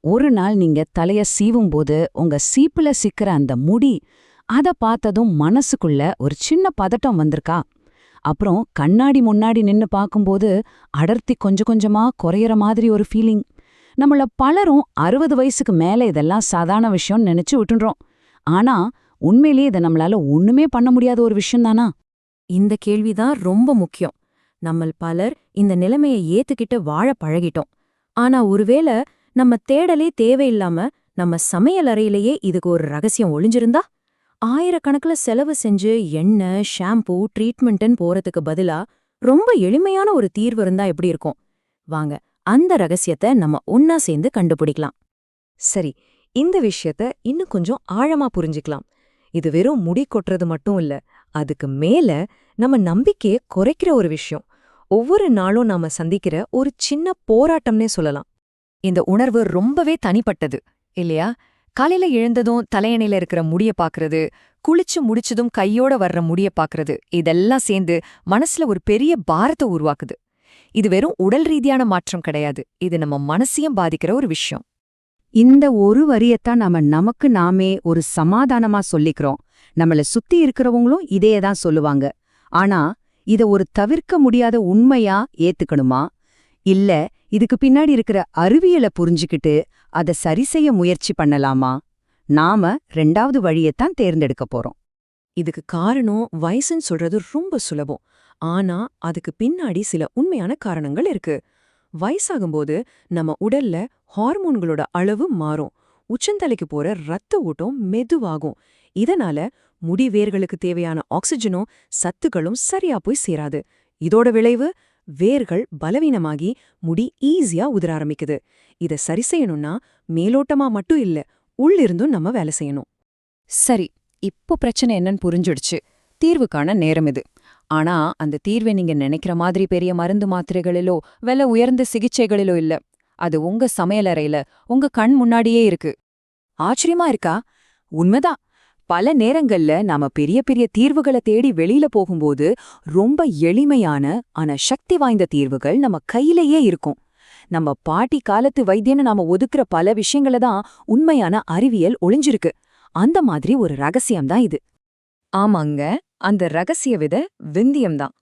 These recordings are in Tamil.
ஒரு நாள் நீங்க தலைய சீவும்போது உங்க சீப்புல சிக்கிற அந்த முடி அத பார்த்ததும் மனசுக்குள்ள ஒரு சின்ன பதட்டம் வந்திருக்கா? அப்புறம் கண்ணாடி முன்னாடி நின்னு பாக்கும்போது அடர்த்தி கொஞ்சம் கொஞ்சமா குறையற மாதிரி ஒரு ஃபீலிங். நம்மள பலரும் 60 வயசுக்கு மேல இதெல்லாம் சாதாரண விஷயம்னு நினைச்சு விட்டுன்றோம். ஆனா உண்மையிலேயே இதை நம்மளால ஒண்ணுமே பண்ண முடியாத ஒரு விஷயம் தானா? இந்த கேள்விதான் ரொம்ப முக்கியம். நம்மள் பலர் இந்த நிலைமையை ஏத்துக்கிட்டு வாழ பழகிட்டோம். ஆனா ஒருவேளை நம்ம தேடலே தேவையில்லாம நம்ம சமையல் அறையிலேயே இதுக்கு ஒரு ரகசியம் ஒளிஞ்சிருந்தா? ஆயிரக்கணக்கில் செலவு செஞ்சு எண்ணெய், ஷாம்பூ, ட்ரீட்மெண்ட்னு போறதுக்கு பதிலா ரொம்ப எளிமையான ஒரு தீர்வு இருந்தா எப்படி இருக்கும்? வாங்க, அந்த ரகசியத்தை நம்ம ஒன்னா சேர்ந்து கண்டுபிடிக்கலாம். சரி, இந்த விஷயத்த இன்னும் கொஞ்சம் ஆழமா புரிஞ்சுக்கலாம். இது வெறும் முடி கொட்டுறது மட்டும் இல்ல, அதுக்கு மேல நம்ம நம்பிக்கைய குறைக்கிற ஒரு விஷயம். ஒவ்வொரு நாளும் நாம சந்திக்கிற ஒரு சின்ன போராட்டம்னே சொல்லலாம். இந்த உணர்வு ரொம்பவே தனிப்பட்டது இல்லையா? காலையில எழுந்ததும் தலையணையில இருக்கிற முடிய பாக்குறது, குளிச்சு முடிச்சதும் கையோட வர்ற முடிய பாக்குறது, இதெல்லாம் சேர்ந்து மனசுல ஒரு பெரிய பாரத்தை உருவாக்குது. இது வெறும் உடல் ரீதியான மாற்றம் கிடையாது, இது நம்ம மனசையும் பாதிக்கிற ஒரு விஷயம். இந்த ஒரு வரியத்தான் நமக்கு நாமே ஒரு சமாதானமா சொல்லிக்கிறோம். நம்மள சுத்தி இருக்கிறவங்களும் இதேதான் சொல்லுவாங்க. ஆனா இத ஒரு தவிர்க்க முடியாத உண்மையா ஏத்துக்கணுமா? இல்ல இதுக்கு பின்னாடி இருக்கிற அறிவியலை புரிஞ்சுக்கிட்டு அதை சரி செய்ய முயற்சி பண்ணலாமா? நாம 2வது வழியத்தான் தேர்ந்தெடுக்க போறோம். இதுக்கு காரணம் வயசுன்னு சொல்றது ரொம்ப சுலபம். ஆனா அதுக்கு பின்னாடி சில உண்மையான காரணங்கள் இருக்கு. வயசாகும்போது நம்ம உடல்ல ஹார்மோன்களோட அளவு மாறும். உச்சந்தலைக்கு போற ரத்த ஓட்டம் மெதுவாகும். இதனால முடி வேர்களுக்கு தேவையான ஆக்சிஜனும் சத்துக்களும் சரியா போய் சேராது. இதோட விளைவு வேர்கள் பலவீனமாகி முடி ஈஸியா உதிர ஆரம்பிக்குது. இத சரி செய்யணும்னா மேலோட்டமா மட்டும் இல்ல, உள்ளிருந்தும் நம்ம வேலை செய்யணும். சரி, இப்போ பிரச்சனை என்னன்னு புரிஞ்சிடுச்சு. தீர்வுக்கான நேரம் இது. ஆனா அந்த தீர்வை நீங்க நினைக்கிற மாதிரி பெரிய மருந்து மாத்திரைகளிலோ விலை உயர்ந்த சிகிச்சைகளிலோ இல்ல. அது உங்க சமையலறையில உங்க கண் முன்னாடியே இருக்கு. ஆச்சரியமா இருக்கா? உண்மைதான். பல நேரங்கள்ல நாம பெரிய பெரிய தீர்வுகளை தேடி வெளியில போகும்போது ரொம்ப எளிமையான ஆனா சக்தி வாய்ந்த தீர்வுகள் நம்ம கையிலேயே இருக்கும். நம்ம பாட்டி காலத்து வைத்தியன்னு நாம ஒதுக்குற பல விஷயங்கள தான் உண்மையான அறிவியல் ஒளிஞ்சிருக்கு. அந்த மாதிரி ஒரு ரகசியம்தான் இது. ஆமாங்க, அந்த ரகசிய வித வெந்தயம்தான்.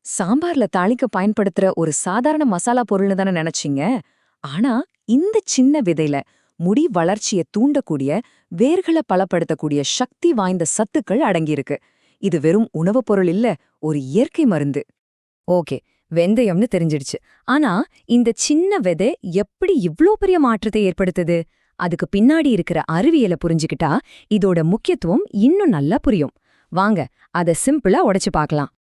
சாம்பார்ல தாளிக்க பயன்படுத்துற ஒரு சாதாரண மசாலா பொருள்னு தானே நினைச்சீங்க? ஆனா இந்த சின்ன விதையில முடி வளர்ச்சிய தூண்டக்கூடிய, வேர்களை பலப்படுத்தக்கூடிய சக்தி வாய்ந்த சத்துக்கள் அடங்கியிருக்கு. இது வெறும் உணவுப் பொருள் இல்ல, ஒரு இயற்கை மருந்து. ஓகே, வெந்தயம்னு தெரிஞ்சிடுச்சு. ஆனா இந்த சின்ன விதை எப்படி இவ்ளோ பெரிய மாற்றத்தை ஏற்படுத்துது? அதுக்கு பின்னாடி இருக்கிற அறிவியலை புரிஞ்சுக்கிட்டா இதோட முக்கியத்துவம் இன்னும் நல்லா புரியும். வாங்க, அத சிம்பிளா உடைச்சு பார்க்கலாம்.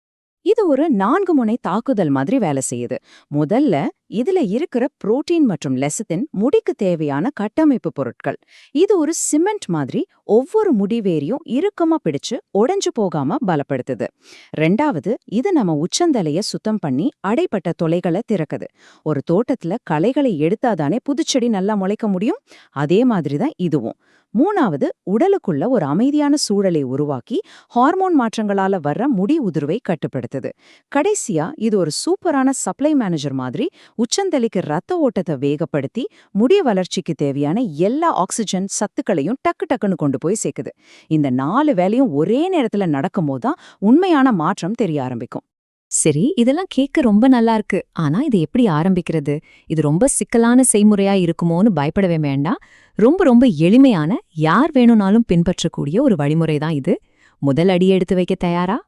இது ஒரு 4 முனை தாக்குதல் மாதிரி வேலை செய்யுது. முதல்ல இதுல இருக்கிற புரோட்டீன் மற்றும் லெசித்தின் முடிக்கு தேவையான கட்டமைப்பு பொருட்கள். இது ஒரு சிமெண்ட் மாதிரி ஒவ்வொரு முடிவேரியும் இறுக்கமா பிடிச்சு உடைஞ்சு போகாம பலப்படுத்துது. 2வது, இது நம்ம உச்சந்தலைய சுத்தம் பண்ணி அடைப்பட்ட தொலைகளை திறக்குது. ஒரு தோட்டத்துல களைகளை எடுத்தாதானே புதுச்செடி நல்லா முளைக்க முடியும். அதே மாதிரிதான் இதுவும். 3வது, உடலுக்குள்ள ஒரு அமைதியான சூழலை உருவாக்கி ஹார்மோன் மாற்றங்களால வர்ற முடி உதிர்வை கட்டுப்படுத்துது. கடைசியா இது ஒரு சூப்பரான சப்ளை மேனேஜர் மாதிரி உச்சந்தலைக்கு ரத்த ஓட்டத்தை வேகப்படுத்தி முடி வளர்ச்சிக்கு தேவையான எல்லா ஆக்சிஜன் சத்துக்களையும் டக்கு டக்குன்னு கொண்டு போய் சேர்க்குது. இந்த 4 வேலையும் ஒரே நேரத்துல நடக்கும்போதுதான் உண்மையான மாற்றம் தெரிய ஆரம்பிக்கும். சரி, இதெல்லாம் கேட்க ரொம்ப நல்லா இருக்கு. ஆனா இது எப்படி ஆரம்பிக்கிறது? இது ரொம்ப சிக்கலான செய்முறையா இருக்குமோன்னு பயப்படவே வேண்டாம். ரொம்ப ரொம்ப எளிமையான, யார் வேணும்னாலும் பின்பற்றக்கூடிய ஒரு வழிமுறை தான் இது. முதல் அடி எடுத்து வைக்க தயாரா?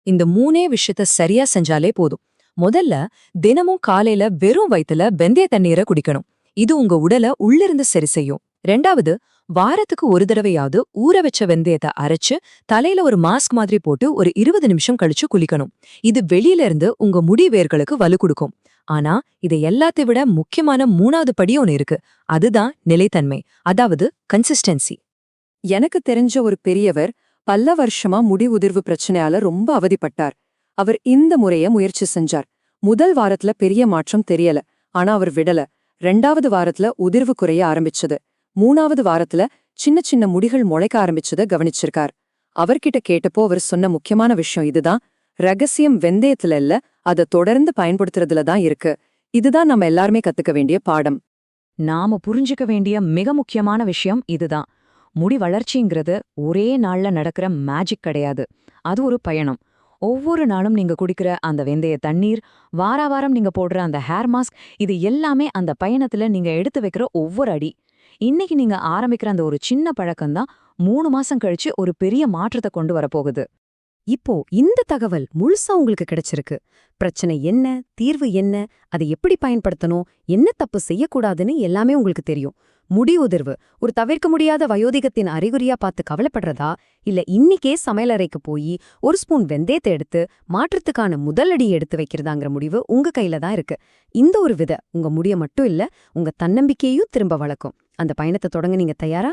இந்த 3 விஷயத்த சரியா செஞ்சாலே போதும். முதல்ல, தினமும் காலையில வெறும் வயித்துல வெந்தய தண்ணீரை குடிக்கணும். இது உங்க உடலை உள்ளிருந்து சரி செய்யும். 2வது, வாரத்துக்கு ஒரு தடவையாவது ஊற வச்ச வெந்தயத்தை அரைச்சு தலையில ஒரு மாஸ்க் மாதிரி போட்டு ஒரு 20 நிமிஷம் கழிச்சு குளிக்கணும். இது வெளியில இருந்து உங்க முடி வேர்களுக்கு வலு கொடுக்கும். ஆனா இதை எல்லாத்தை விட முக்கியமான 3வது படி ஒன்னு இருக்கு. அதுதான் நிலைத்தன்மை, அதாவது கன்சிஸ்டன்சி. எனக்கு தெரிஞ்ச ஒரு பெரியவர் பல வருஷமா முடி உதிர்வு பிரச்சனையால ரொம்ப அவதிப்பட்டார். அவர் இந்த முறைய முயற்சி செஞ்சார். முதல் வாரத்துல பெரிய மாற்றம் தெரியல, ஆனா அவர் விடல. 2வது வாரத்துல உதிர்வு குறைய ஆரம்பிச்சது. 3வது வாரத்துல சின்ன சின்ன முடிகள் முளைக்க ஆரம்பிச்சத கவனிச்சிருக்கார். அவர்கிட்ட கேட்டப்போ அவர் சொன்ன முக்கியமான விஷயம் இதுதான்: ரகசியம் வெந்தயத்துல இல்ல, அதை தொடர்ந்து பயன்படுத்துறதுல தான் இருக்கு. இதுதான் நம்ம எல்லாருமே கத்துக்க வேண்டிய பாடம். நாம புரிஞ்சுக்க வேண்டிய மிக முக்கியமான விஷயம் இதுதான். முடி வளர்ச்சிங்கிறது ஒரே நாள்ல நடக்கிற மேஜிக் கிடையாது. அது ஒரு பயணம். ஒவ்வொரு நாளும் நீங்க குடிக்கிற அந்த வெந்தய தண்ணீர், வாராவாரம் நீங்க போடுற அந்த ஹேர் மாஸ்க், இது எல்லாமே அந்த பயணத்துல நீங்க எடுத்து வைக்கிற ஒவ்வொரு அடி. இன்னைக்கு நீங்க ஆரம்பிக்கிற அந்த ஒரு சின்ன பழக்கம்தான் 3 மாசம் கழிச்சு ஒரு பெரிய மாற்றத்தை கொண்டு வரப்போகுது. இப்போ இந்த தகவல் முழுசா உங்களுக்கு கிடைச்சிருக்கு. பிரச்சனை என்ன, தீர்வு என்ன, அதை எப்படி பயன்படுத்தணும், என்ன தப்பு செய்யக்கூடாதுன்னு எல்லாமே உங்களுக்கு தெரியும். முடி உதிர்வு ஒரு தவிர்க்க முடியாத வயோதிகத்தின் அறிகுறியா பார்த்து கவலைப்படுறதா, இல்ல இன்னிக்கே சமையலறைக்கு போய் ஒரு ஸ்பூன் வெந்தயத்தை எடுத்து மாற்றத்துக்கான முதலடி எடுத்து வைக்கிறதாங்கிற முடிவு உங்க கையில தான் இருக்கு. இந்த ஒரு விதை உங்க முடிய மட்டும் இல்ல, உங்க தன்னம்பிக்கையையும் திரும்ப வளர்க்கும். அந்த பயணத்தை தொடங்க நீங்க தயாரா?